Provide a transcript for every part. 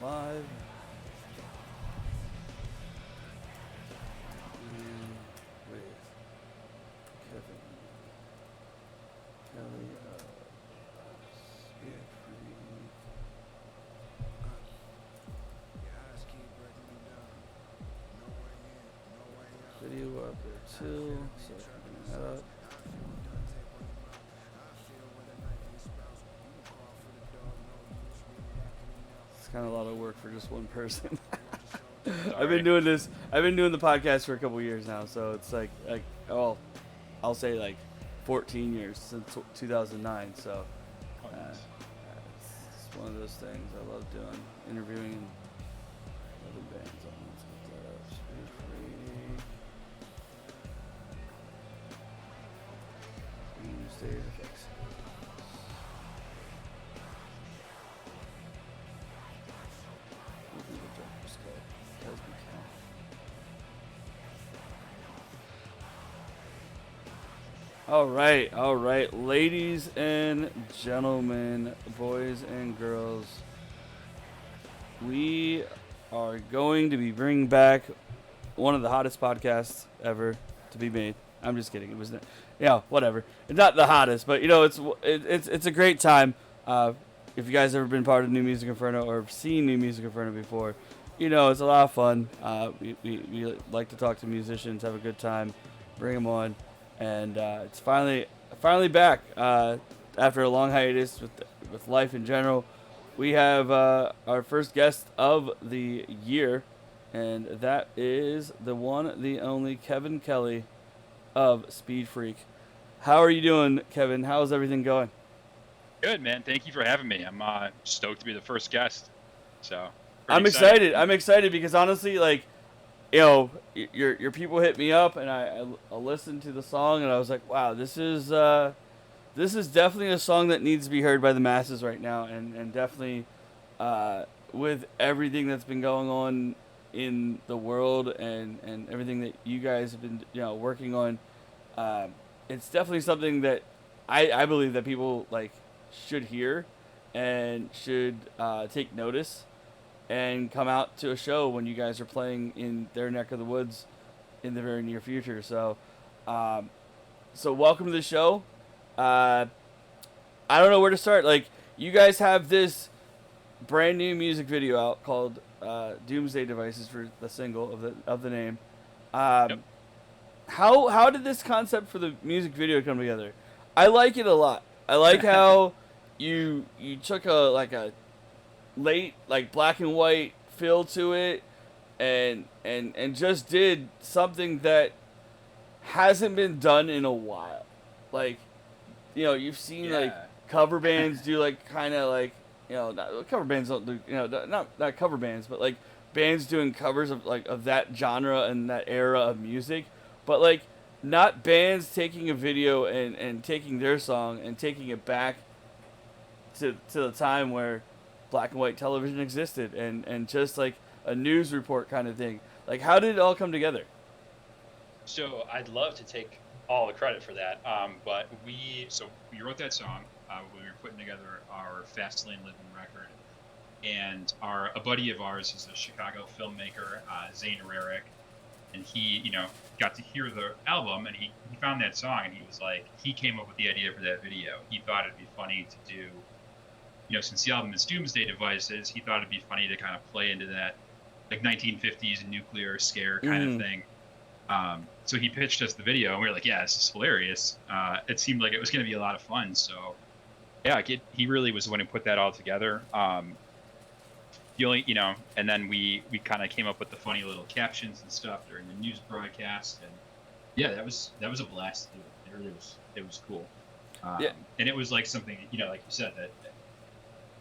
5. With Kevin Kelly Speedfreak. Video up there too, so bring that up. It's kind of a lot of work for just one person. I've been doing the podcast for a couple years now, so it's like oh, I'll say like 14 years since 2009. So it's one of those things I love doing, interviewing other bands. Let's get that up. Speedfreak. Stage effects. All right, ladies and gentlemen, boys and girls, we are going to be bringing back one of the hottest podcasts ever to be made. I'm just kidding. It was, whatever. It's not the hottest, but it's a great time. If you guys ever been part of New Music Inferno or seen New Music Inferno before, it's a lot of fun. We like to talk to musicians, have a good time, bring them on. And it's finally back after a long hiatus with life in general. We have our first guest of the year, and that is the one, the only Kevin Kelly of Speedfreak. How are you doing, Kevin? How's everything going? Good, man. Thank you for having me. I'm stoked to be the first guest. So I'm excited. I'm excited because honestly, your people hit me up, and I listened to the song, and I was like, wow, this is definitely a song that needs to be heard by the masses right now, and definitely with everything that's been going on in the world and everything that you guys have been working on, it's definitely something that I believe that people should hear and should take notice and come out to a show when you guys are playing in their neck of the woods in the very near future. So welcome to the show. I don't know where to start. You guys have this brand new music video out called Doomsday Devices for the single of the name. Yep. How did this concept for the music video come together? I like it a lot. I like how you took a late black and white feel to it and just did something that hasn't been done in a while. You've seen cover bands do not cover bands don't do not cover bands, but bands doing covers of that genre and that era of music, but not bands taking a video and taking their song and taking it back to the time where black and white television existed and just a news report kind of thing. How did it all come together? So I'd love to take all the credit for that, but we wrote that song when we were putting together our Fast Lane Living record, and a buddy of ours is a Chicago filmmaker, Zane Rarick, and he got to hear the album, and he found that song, and he came up with the idea for that video. He thought it'd be funny to do, since the album is Doomsday Devices, he thought it'd be funny to kind of play into that 1950s nuclear scare kind of thing. So he pitched us the video, and we were like, yeah, this is hilarious. It seemed like it was going to be a lot of fun. So yeah, he really was the one who put that all together. The only, and then we kind of came up with the funny little captions and stuff during the news broadcast, and yeah, that was a blast to do. It really was. It was cool. And it was something, like you said, that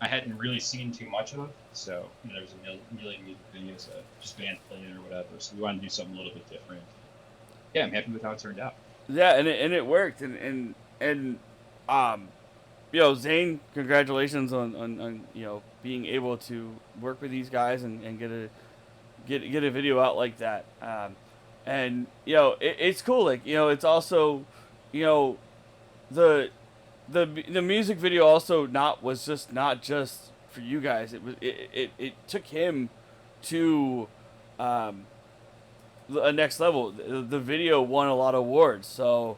I hadn't really seen too much of. So there was a million music videos just bands playing or whatever. So we wanted to do something a little bit different. Yeah, I'm happy with how it turned out. Yeah, and it worked, and Zane, congratulations on being able to work with these guys and get a video out like that. And it's cool. It's also the music video also was not just for you guys. It took him to a next level. The video won a lot of awards, so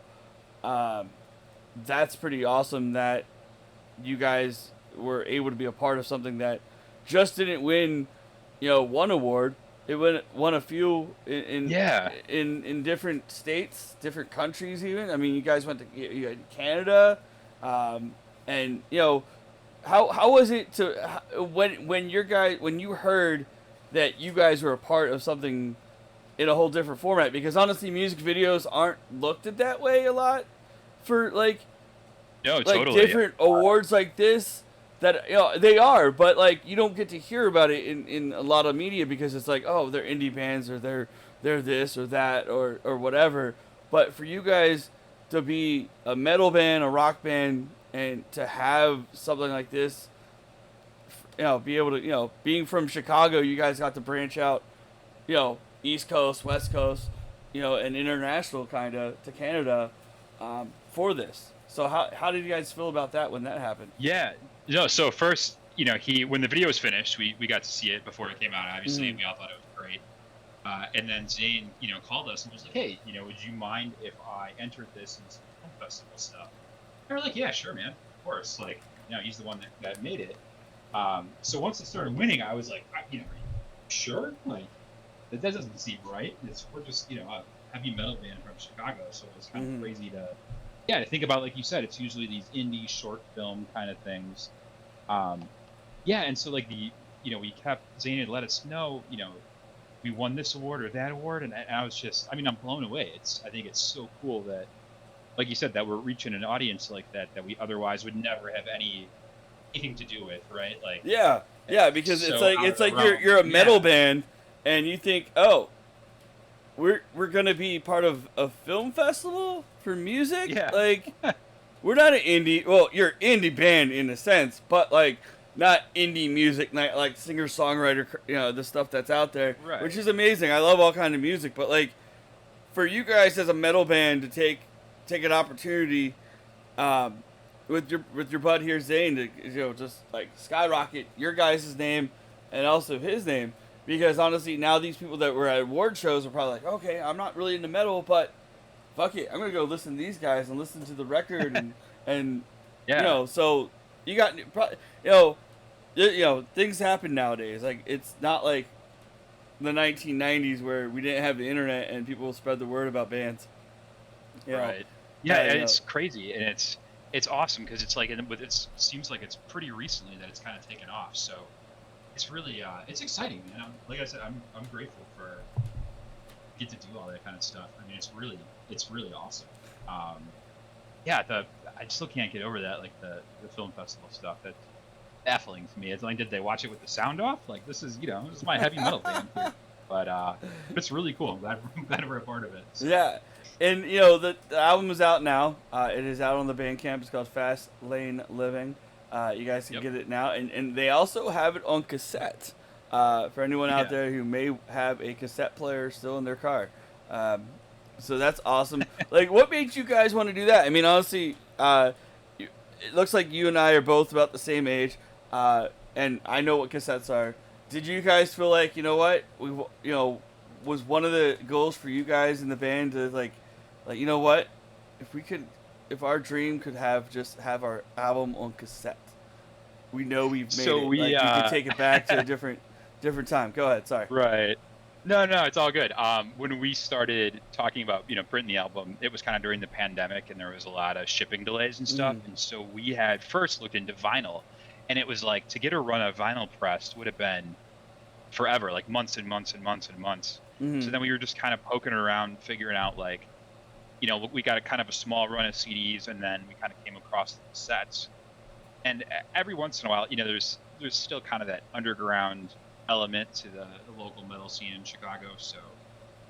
that's pretty awesome that you guys were able to be a part of something that just didn't win, one award. It won a few in different states, different countries even. I mean, you guys went to you had Canada, and how was it to when you heard that you guys were a part of something in a whole different format? Because honestly, music videos aren't looked at that way a lot for No, like totally. different awards like this. That they are, but you don't get to hear about it in a lot of media because it's like, oh, they're indie bands or they're this or that or whatever. But for you guys to be a metal band, a rock band, and to have something like this, be able to, being from Chicago, you guys got to branch out, East Coast, West Coast, and international kind of to Canada for this. So how did you guys feel about that when that happened? Yeah. No, so first, when the video was finished, we got to see it before it came out, obviously, and we all thought it was great. And then Zane, called us and was like, hey, would you mind if I entered this in some film festival stuff? And we're like, yeah, sure, man, of course. He's the one that made it. So once it started winning, I was like, are you sure? That doesn't seem right. We're just, a heavy metal band from Chicago, so it's kind of crazy to think about, like you said, it's usually these indie short film kind of things. And so we kept, Zane had let us know, we won this award or that award, and I was just, I'm blown away. I think it's so cool that, like you said, that we're reaching an audience like that we otherwise would never have anything to do with, right? Because so it's like you're a metal band, and you think, oh, we're gonna be part of a film festival for music. We're not an indie. Well, you're an indie band in a sense, but not indie music, not like singer songwriter. The stuff that's out there, right, which is amazing. I love all kind of music, but for you guys as a metal band to take an opportunity, with your bud here Zane to just skyrocket your guys' name and also his name. Because honestly, now these people that were at award shows are probably like, okay, I'm not really into metal, but fuck it, I'm gonna go listen to these guys and listen to the record and so you got things happen nowadays. It's not like the 1990s where we didn't have the internet and people spread the word about bands. Right. Yeah, and it's crazy, and it's awesome because it's it seems like it's pretty recently that it's kind of taken off. So. It's really, it's exciting, man. Like I said, I'm grateful for get to do all that kind of stuff. It's really awesome. I still can't get over that, the film festival stuff. That's baffling to me. It's did they watch it with the sound off? This is, this is my heavy metal band here. But it's really cool. I'm glad we're a part of it. So. Yeah, and the album is out now. It is out on the Bandcamp. It's called Fast Lane Living. You guys can get it now, and they also have it on cassette for anyone out there who may have a cassette player still in their car. So that's awesome. What made you guys want to do that? Honestly, it looks like you and I are both about the same age, and I know what cassettes are. Did you guys feel like, what was one of the goals for you guys in the band to what, if our dream could have our album on cassette? We know we've made it. You could take it back to a different time. Go ahead. Sorry. Right. No, it's all good. When we started talking about, printing the album, it was kind of during the pandemic and there was a lot of shipping delays and stuff. And so we had first looked into vinyl, and it was to get a run of vinyl pressed would have been forever, months and months and months and months. So then we were just kind of poking around, figuring out we got a kind of a small run of CDs, and then we kind of came across the cassettes. And every once in a while, there's still kind of that underground element to the local metal scene in Chicago. So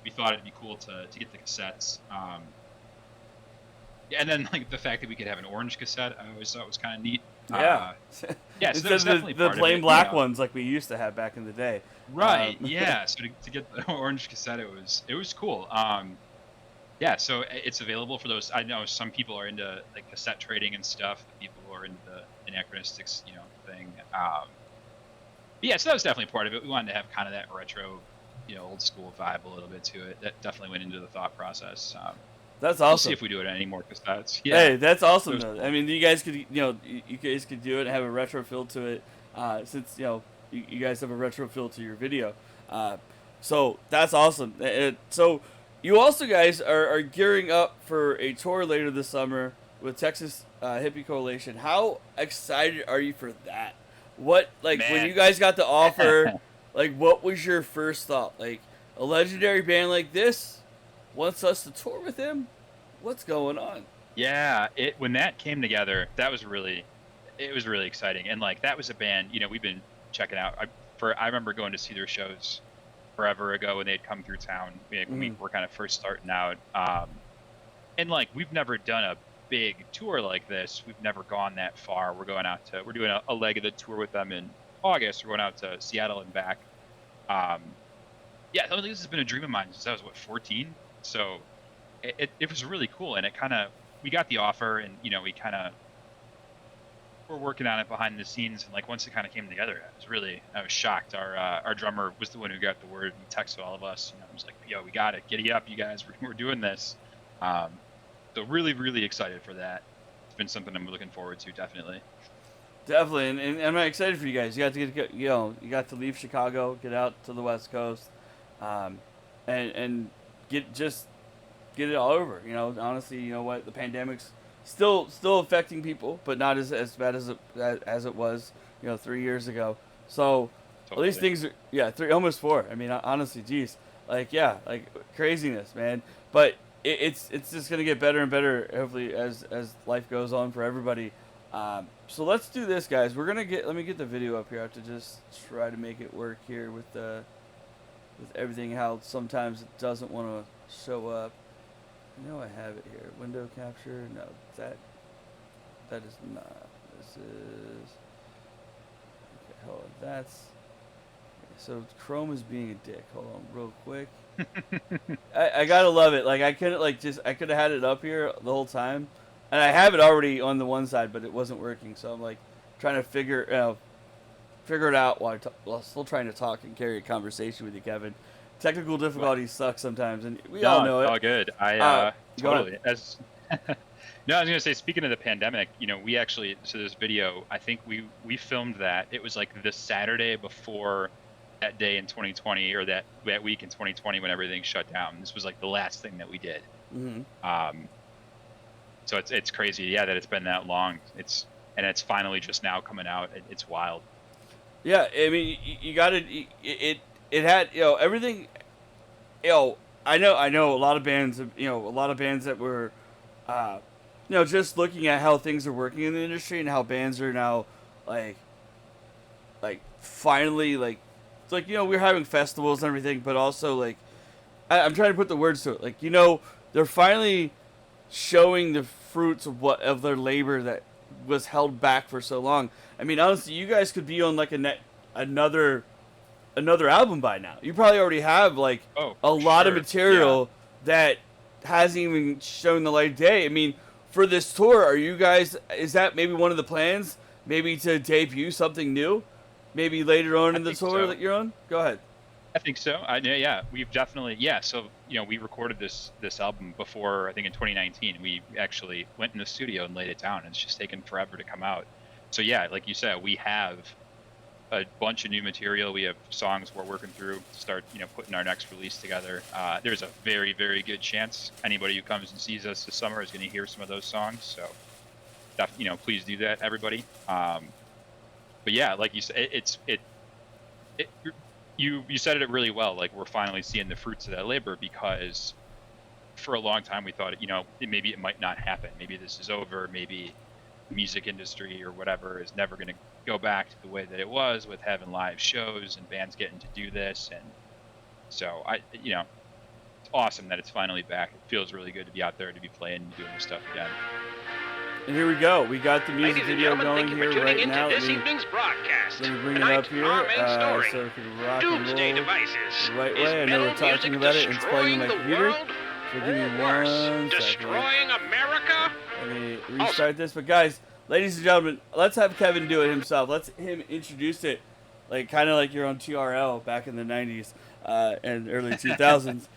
we thought it'd be cool to get the cassettes. And then the fact that we could have an orange cassette, I always thought was kind of neat. Yeah. So there's definitely the plain black ones like we used to have back in the day. Right. Yeah. So to get the orange cassette, it was cool. So it's available for those. I know some people are into cassette trading and stuff. People who are into the anachronistics, thing. Yeah, so that was definitely part of it. We wanted to have kind of that retro, old school vibe a little bit to it. That definitely went into the thought process. That's We'll see awesome. if we do it anymore because that's Hey, that's it awesome was though. I cool. mean, you guys could, you guys could do it and have a retro feel to it, since you guys have a retro feel to your video. Uh, so that's awesome. So you also guys are gearing up for a tour later this summer with Texas Hippie Coalition. How excited are you for that? What, like, when Man, you guys got the offer, like, what was your first thought? Like, a legendary band like this wants us to tour with him? What's going on? yeah, it when that came together, it was really exciting. And like that was a band, we've been checking out. I remember going to see their shows forever ago when they'd come through town. When we Mm-hmm. were kind of first starting out. And like we've never done a big tour like this. We've never gone that far. We're doing a leg of the tour with them in August. We're going out to Seattle and back. Um, yeah, I think this has been a dream of mine since I was 14. So it was really cool, and it kind of we got the offer, and we kind of were working on it behind the scenes, and like once it kind of came together, I was shocked. Our drummer was the one who got the word. He texted all of us. I was like, "Yo, we got it. Giddy up, you guys. We're doing this." Um, so really excited for that. It's been something I'm looking forward to, definitely. Definitely, and I'm excited for you guys. You got to you got to leave Chicago, get out to the West Coast, um, and get it all over. Honestly, you know what, the pandemic's still affecting people, but not as bad as it was, 3 years ago. So at least Totally. things are, yeah, almost 4. I mean, honestly, geez, like, yeah, like craziness, man. But it's just gonna get better and better, hopefully, as life goes on for everybody. So let's do this, guys. Let me get the video up here. I have to just try to make it work here with everything. How sometimes it doesn't want to show up. I have it here. Window capture. No, that is not. This is. Okay, hold on. So Chrome is being a dick. Hold on, real quick. I gotta love it. Like, I could have had it up here the whole time, and I have it already on the one side, but it wasn't working. So I'm like trying to figure it out while still trying to talk and carry a conversation with you, Kevin. Technical What? difficulties suck sometimes, and we all No, it's know it. all good. Go ahead. Totally as. No, I was gonna say, speaking of the pandemic, we actually, so this video, I think we filmed that. It was like the Saturday before that day in 2020, or that week in 2020 when everything shut down. This was like the last thing that we did. Hmm. Um, so it's crazy, yeah, that it's been that long. It's finally just now coming out. It's wild. Yeah, I mean, you got to it had everything. I know a lot of bands. A lot of bands that were, uh, just looking at how things are working in the industry and how bands are now, like, finally, like, it's like, we're having festivals and everything, but also, like, I'm trying to put the words to it. Like, they're finally showing the fruits of their labor that was held back for so long. I mean, honestly, you guys could be on like another album by now. You probably already have like Oh, a for lot of sure. Yeah. material that hasn't even shown the light of day. I mean, for this tour, is that maybe one of the plans? Maybe to debut something new? Maybe later on I in the think tour so. that you're on? Go ahead. I think so. Yeah, we've definitely, yeah. So we recorded this album before, I think in 2019. We actually went in the studio and laid it down, and it's just taken forever to come out. So yeah, like you said, we have a bunch of new material. We have songs we're working through to start, putting our next release together. There's a very good chance anybody who comes and sees us this summer is going to hear some of those songs. So, please do that, everybody. But yeah, like you said, it you said it really well. Like, we're finally seeing the fruits of that labor, because for a long time we thought, maybe it might not happen. Maybe this is over. Maybe the music industry or whatever is never going to go back to the way that it was, with having live shows and bands getting to do this. And so it's awesome that it's finally back. It feels really good to be out there, to be playing and doing this stuff again. And here we go. We got the music Ladies and video gentlemen, going thank you here for tuning right into now. this evening's broadcast. Let me bring it Tonight's up here, our main story. so we can rock Doomsday and roll Devices. the right Is way. I know we're metal talking music about it and it's playing destroying on my the computer. world? So give me Or worse, 1 second. destroying America? Let me restart this. But guys, ladies and gentlemen, let's have Kevin do it himself. Let's him introduce it. like kind of like you're on TRL back in the '90s and early 2000s.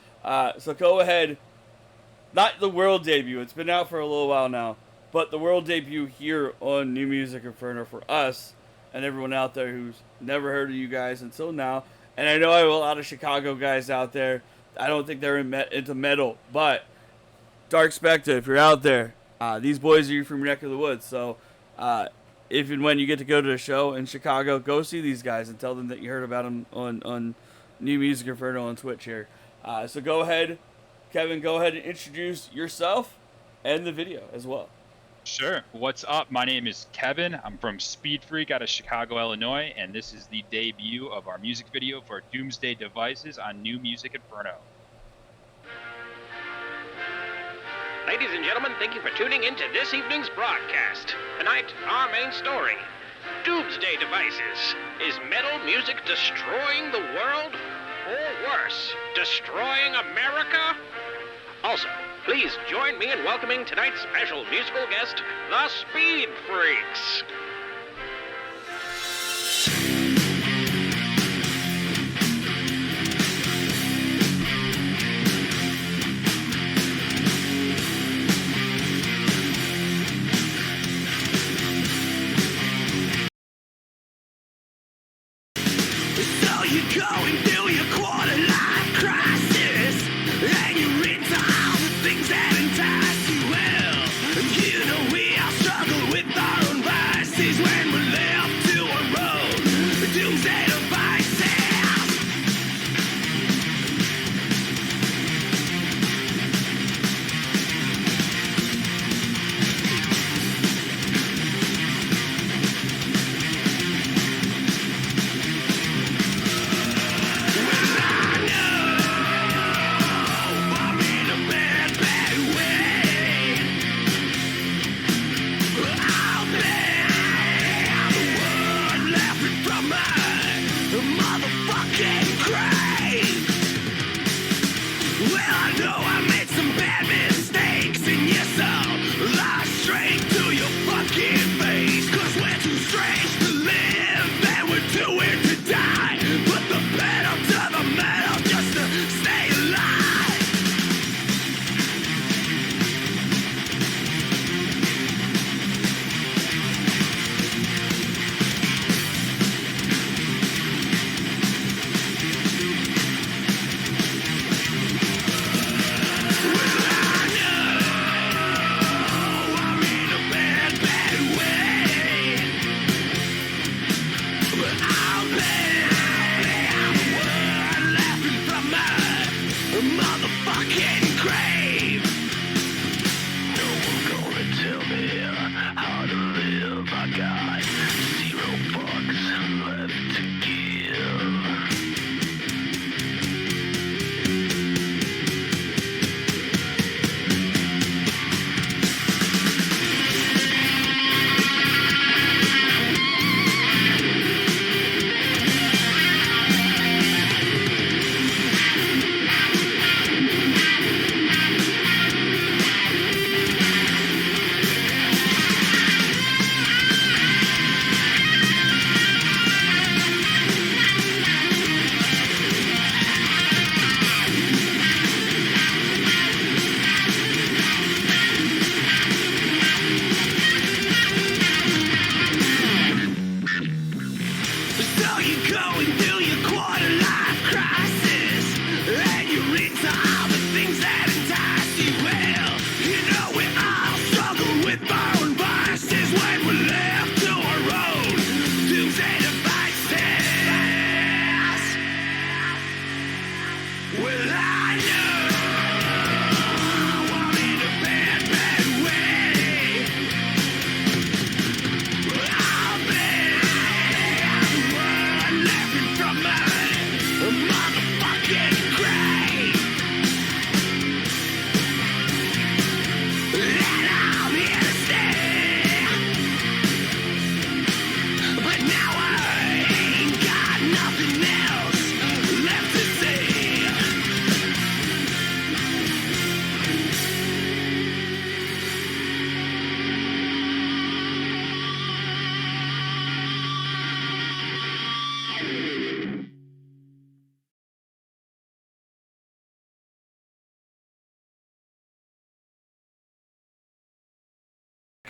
So go ahead. Not the world debut. It's been out for a little while now, but the world debut here on New Music Inferno for us and everyone out there who's never heard of you guys until now. And I know I have a lot of Chicago guys out there. I don't think they're into metal, but Dark Spectre, if you're out there, these boys are from your neck of the woods. So if and when you get to go to a show in Chicago, go see these guys and tell them that you heard about them on New Music Inferno on Twitch here. So go ahead, Kevin, go ahead and introduce yourself and the video as well. Sure. What's up? My name is Kevin. I'm from Speedfreak out of Chicago, Illinois, and this is the debut of our music video for Doomsday Devices on New Music Inferno. Ladies and gentlemen, thank you for tuning in to this evening's broadcast. Tonight, our main story. Doomsday Devices. Is metal music destroying the world? Or worse, destroying America? Also, please join me in welcoming tonight's special musical guest, the Speed Freaks. So you go and do your quarter-life crisis, and you into all the things that entice you. Well, you know we all struggle with our own vices when we're left to our own doomsday devices.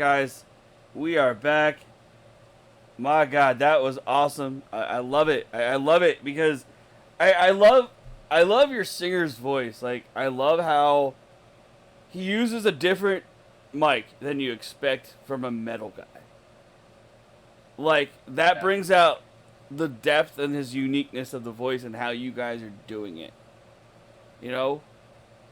guys, we are back. My God, that was awesome. I love it. I love it because I love your singer's voice. Like, I love how he uses a different mic than you expect from a metal guy. Like, that brings out the depth and his uniqueness of the voice and how you guys are doing it. You know?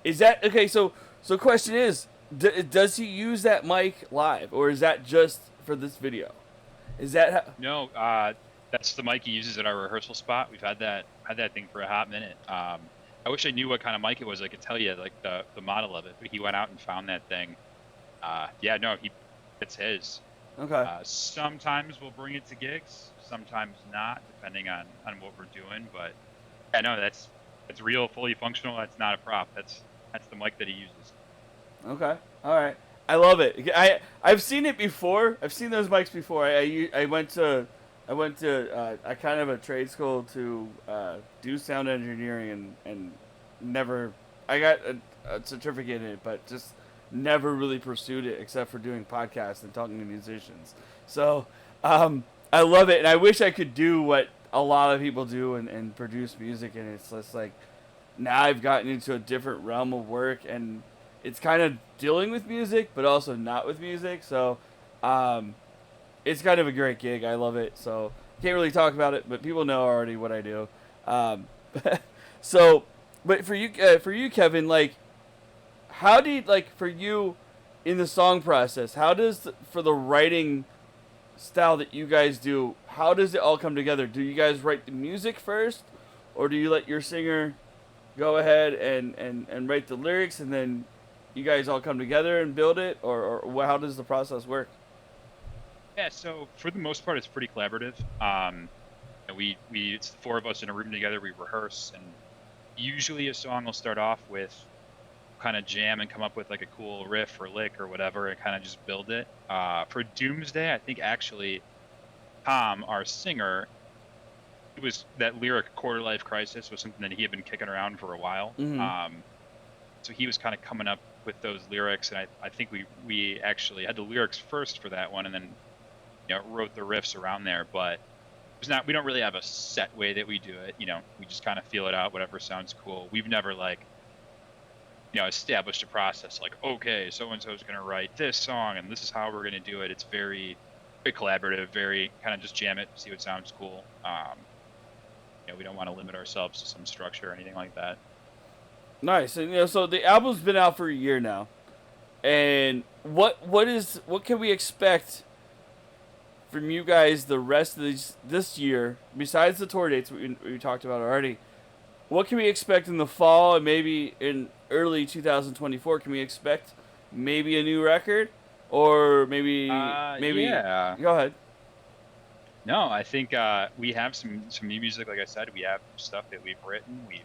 Is that okay? So question is, does he use that mic live, or is that just for this video? Is that how? No, that's the mic he uses at our rehearsal spot. We've had that thing for a hot minute. I wish I knew what kind of mic it was. I could tell you like the model of it, but he went out and found that thing. It's his. Okay. Sometimes we'll bring it to gigs, sometimes not, depending on what we're doing. But yeah, no, that's real, fully functional. That's not a prop. That's the mic that he uses. Okay. All right. I love it. I've seen it before. I've seen those mics before. I went to a kind of a trade school to do sound engineering and never. I got a certificate in it, but just never really pursued it except for doing podcasts and talking to musicians. So I love it, and I wish I could do what a lot of people do and produce music. And it's just like now I've gotten into a different realm of work, and it's kind of dealing with music, but also not with music. So it's kind of a great gig. I love it. So can't really talk about it, but people know already what I do. But for you, Kevin, like, how do you, like, for you in the song process, how does for the writing style that you guys do, how does it all come together? Do you guys write the music first, or do you let your singer go ahead and write the lyrics, and then you guys all come together and build it, or how does the process work? Yeah, so for the most part, it's pretty collaborative. It's the four of us in a room together. We rehearse, and usually a song will start off with kind of jam and come up with like a cool riff or lick or whatever, and kind of just build it. For Doomsday, I think actually Tom, our singer, it was that lyric "Quarter Life Crisis" was something that he had been kicking around for a while. Mm-hmm. So he was kind of coming up with those lyrics, and I think we actually had the lyrics first for that one, and then wrote the riffs around there. But we don't really have a set way that we do it. We just kind of feel it out, whatever sounds cool. We've never established a process like, okay, so and so is going to write this song and this is how we're going to do it. It's very, very collaborative, very kind of just jam it, see what sounds cool. We don't want to limit ourselves to some structure or anything like that. Nice. And so the album's been out for a year now, and what can we expect from you guys the rest of this year, besides the tour dates we talked about already? What can we expect in the fall and maybe in early 2024? Can we expect maybe a new record, or maybe Yeah. Go ahead. No, I think we have some new music. Like I said, we have stuff that we've written. We've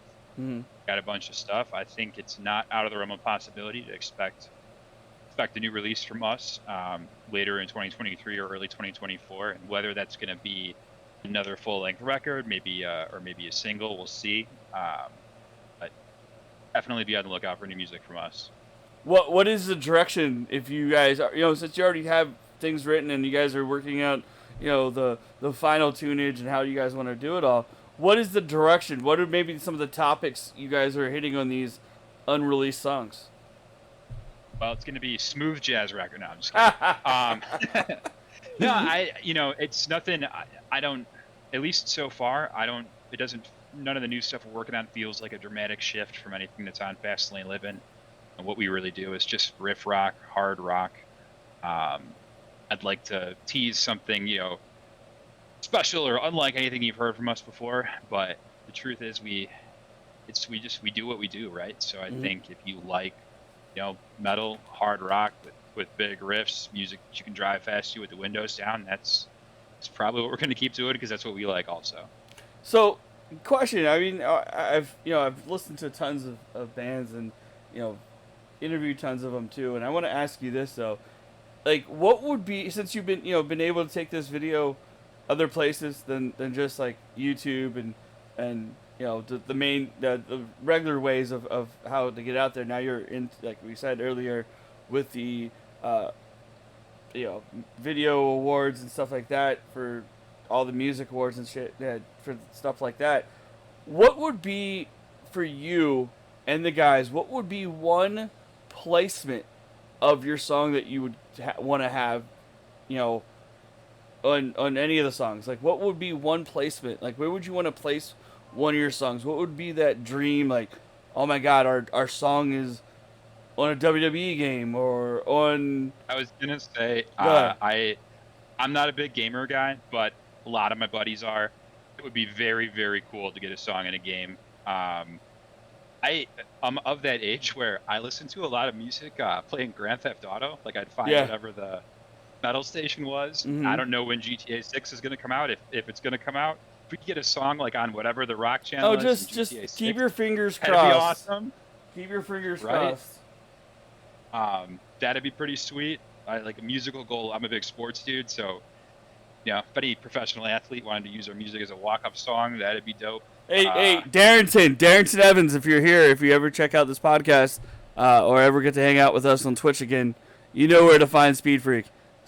got a bunch of stuff. I think it's not out of the realm of possibility to expect a new release from us later in 2023 or early 2024, and whether that's going to be another full-length record, maybe or maybe a single, we'll see. But definitely be on the lookout for new music from us. What is the direction, if you guys are, since you already have things written and you guys are working out, the final tunage and how you guys want to do it all? What is the direction? What are maybe some of the topics you guys are hitting on these unreleased songs? Well, it's going to be smooth jazz record. No, I'm just kidding. No, it's nothing. I don't, at least so far, none of the new stuff we're working on feels like a dramatic shift from anything that's on Fast Lane Living. And what we really do is just riff rock, hard rock. I'd like to tease something, special or unlike anything you've heard from us before. But the truth is we do what we do, right? So I think if you like, metal, hard rock with big riffs, music that you can drive fast to with the windows down, that's probably what we're going to keep doing, because that's what we like also. So, question, I mean, I've listened to tons of bands and, interviewed tons of them too, and I want to ask you this though. Like, what would be, since you've been able to take this video other places than just like YouTube and the regular ways of how to get out there. Now you're in, like we said earlier, with the video awards and stuff like that for all the music awards and shit, for stuff like that. What would be for you and the guys? What would be one placement of your song that you would want to have, on any of the songs? Like, what would be one placement? Like, where would you want to place one of your songs? What would be that dream? Like, oh my God, our song is on a WWE game or on. I was gonna say, I'm not a big gamer guy, but a lot of my buddies are. It would be very, very cool to get a song in a game. I'm of that age where I listen to a lot of music playing Grand Theft Auto. Like, I'd find whatever the metal station was. Mm-hmm. I don't know when GTA 6 is going to come out, if it's going to come out. If we could get a song like on whatever the rock channel is. Just GTA 6, keep your fingers crossed. that'd be awesome. Keep your fingers Right? crossed. That'd be pretty sweet. Like a musical goal. I'm a big sports dude, so if any professional athlete wanted to use our music as a walk-up song, that'd be dope. Hey, Darrington Evans, if you're here, if you ever check out this podcast or ever get to hang out with us on Twitch again, you know where to find Speedfreak.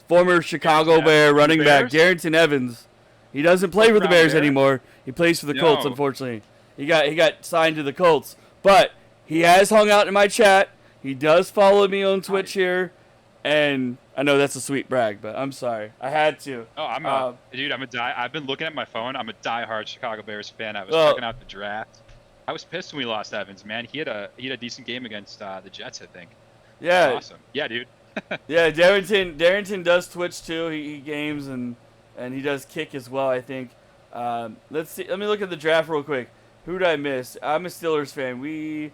Former Chicago Bear running back Darrington Evans. He doesn't play for the Bears anymore. He plays for the Colts, unfortunately. He got signed to the Colts, but he has hung out in my chat. He does follow me on Twitch here, and I know that's a sweet brag, but I'm sorry. I had to. Oh, I've been looking at my phone. I'm a diehard Chicago Bears fan. I was checking out the draft. I was pissed when we lost Evans, man. He had a decent game against the Jets, I think. Yeah. Awesome. Yeah, dude. Yeah, Darrington does Twitch too. He games and he does kick as well, I think. Let's see. Let me look at the draft real quick. Who did I miss? I'm a Steelers fan. We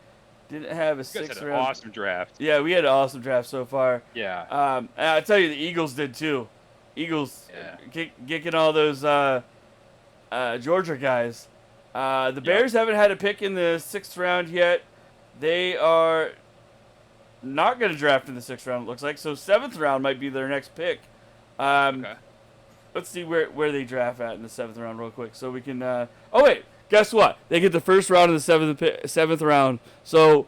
didn't have a sixth round. Awesome draft. Yeah, we had an awesome draft so far. Yeah. And I tell you, the Eagles did too. Eagles kicking all those Georgia guys. The Bears haven't had a pick in the 6th round yet. They are not going to draft in the 6th round, it looks like. So 7th round might be their next pick. Okay. Let's see where they draft at in the 7th round real quick. So we can... oh, wait. Guess what? They get the 1st round in the 7th round. So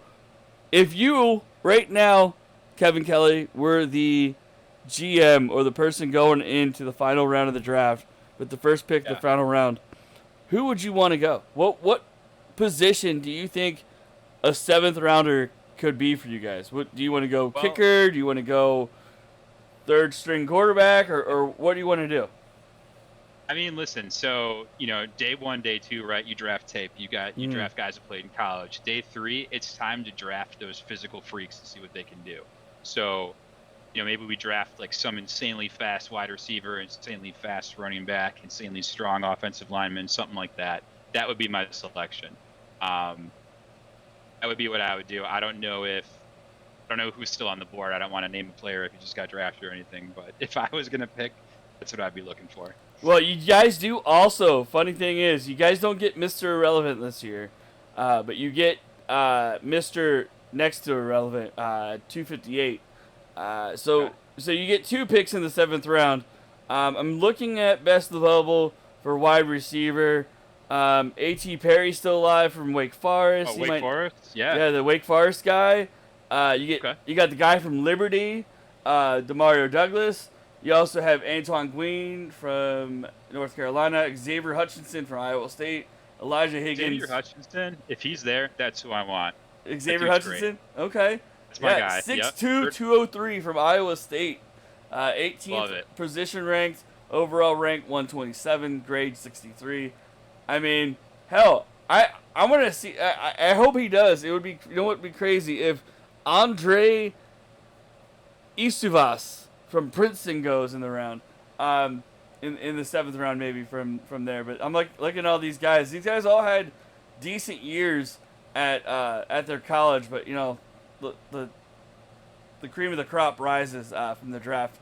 if you, right now, Kevin Kelly, were the GM or the person going into the final round of the draft with the first pick of the final round, who would you want to go? What position do you think a 7th rounder could be for you guys? What do you want to go kicker? Do you want to go 3rd string quarterback, or what do you want to do? I mean, listen. So day 1, day 2, right? You draft tape. You draft guys that played in college. Day 3, it's time to draft those physical freaks to see what they can do. So, maybe we draft like some insanely fast wide receiver, insanely fast running back, insanely strong offensive lineman, something like that. That would be my selection. That would be what I would do. I don't know who's still on the board. I don't want to name a player if he just got drafted or anything. But if I was gonna pick, that's what I'd be looking for. Well, you guys do also. Funny thing is, you guys don't get Mr. Irrelevant this year, but you get Mr. Next to Irrelevant, 258. So you get 2 picks in the 7th round. I'm looking at best available for wide receiver. A.T. Perry's still alive from Wake Forest. Oh, Wake Forest? Yeah. Yeah, the Wake Forest guy. You got the guy from Liberty, Demario Douglas. You also have Antoine Gween from North Carolina, Xavier Hutchinson from Iowa State, Elijah Higgins. Xavier Hutchinson, if he's there, that's who I want. Xavier Hutchinson? Great. Okay. That's my guy. 6'2", 203 from Iowa State. 18th position ranked, overall rank 127, grade 63. I mean, hell, I want to see. I hope he does. It would be, what would be crazy if Andre Isuvas from Princeton goes in the round, in the 7th round maybe from there. But I'm looking at all these guys. These guys all had decent years at their college, but the cream of the crop rises from the draft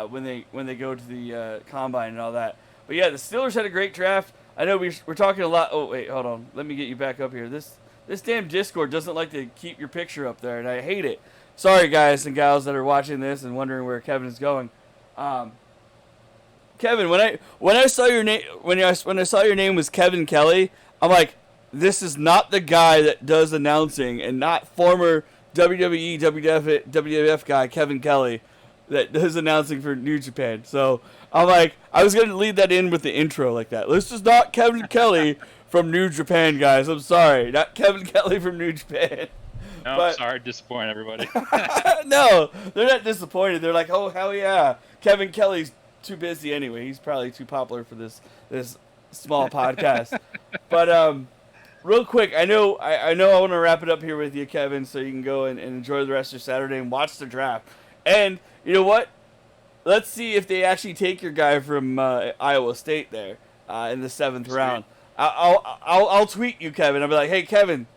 when they go to the combine and all that. But yeah, the Steelers had a great draft. I know we're talking a lot. Oh wait, hold on. Let me get you back up here. This damn Discord doesn't like to keep your picture up there, and I hate it. Sorry, guys and gals that are watching this and wondering where Kevin is going. Kevin, when I saw your name when I saw your name was Kevin Kelly, I'm like, this is not the guy that does announcing, and not former WWE WWF guy Kevin Kelly. that is announcing for New Japan. So I'm like, I was gonna lead that in with the intro like that. This is not Kevin Kelly from New Japan, guys. I'm sorry, not Kevin Kelly from New Japan. No, But- sorry to disappoint everybody. No, they're not disappointed. They're like, oh hell yeah, Kevin Kelly's too busy anyway. He's probably too popular for this small podcast. But real quick, I know I want to wrap it up here with you, Kevin, so you can go and enjoy the rest of your Saturday and watch the draft. And you know what? Let's see if they actually take your guy from Iowa State there in the 7th round. I'll tweet you, Kevin. I'll be like, hey, Kevin,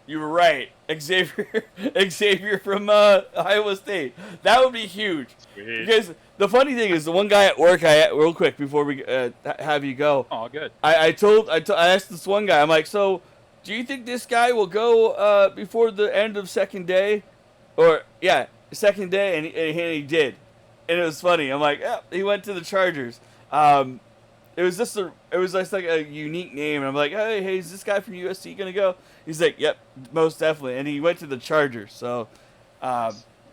you were right. Xavier from Iowa State. That would be huge. Sweet. Because the funny thing is, the one guy at work, real quick before we have you go, Oh, good. I asked this one guy, I'm like, so do you think this guy will go before the end of second day? Or, yeah, second day, and he did. And it was funny. I'm like, yeah, he went to the Chargers. It was just like a unique name, and I'm like, hey, is this guy from USC gonna go? He's like, yep, most definitely, and he went to the Chargers, so,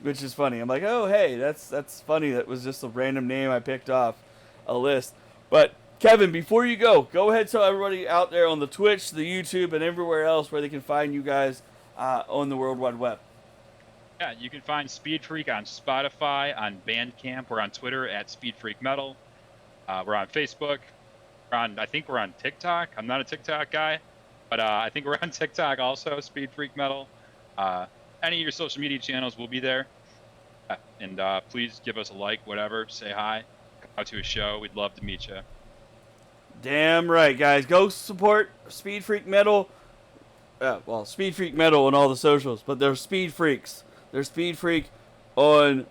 which is funny. I'm like, oh, hey, that's funny. That was just a random name I picked off a list. But Kevin, before you go ahead, tell everybody out there on the Twitch, the YouTube, and everywhere else where they can find you guys on the World Wide Web. Yeah, you can find Speedfreak on Spotify, on Bandcamp, we're on Twitter at Speedfreak Metal. We're on Facebook. I think we're on TikTok. I'm not a TikTok guy, but I think we're on TikTok also, Speedfreak Metal. Any of your social media channels will be there. And please give us a like, whatever. Say hi. Come out to a show. We'd love to meet you. Damn right, guys. Go support Speedfreak Metal. Well, Speedfreak Metal on all the socials, but they're Speed Freaks. They're Speed Freak on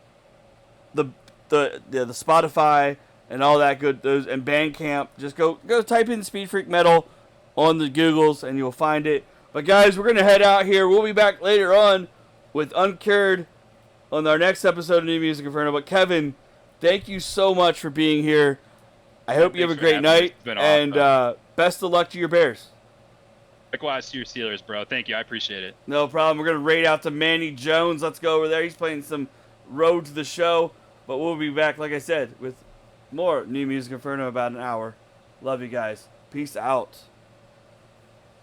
the Spotify and all that good, and Bandcamp. Just go type in Speedfreak Metal on the Googles and you'll find it. But guys, we're gonna head out here. We'll be back later on with Uncured on our next episode of New Music Inferno. But Kevin, thank you so much for being here. I hope you have a great night, It's been and awesome. best of luck to your Bears. Likewise to your Steelers, bro. Thank you. I appreciate it. No problem. We're going to raid out to Manny Jones. Let's go over there. He's playing some Road to the Show. But we'll be back, like I said, with more New Music Inferno in about an hour. Love you guys. Peace out.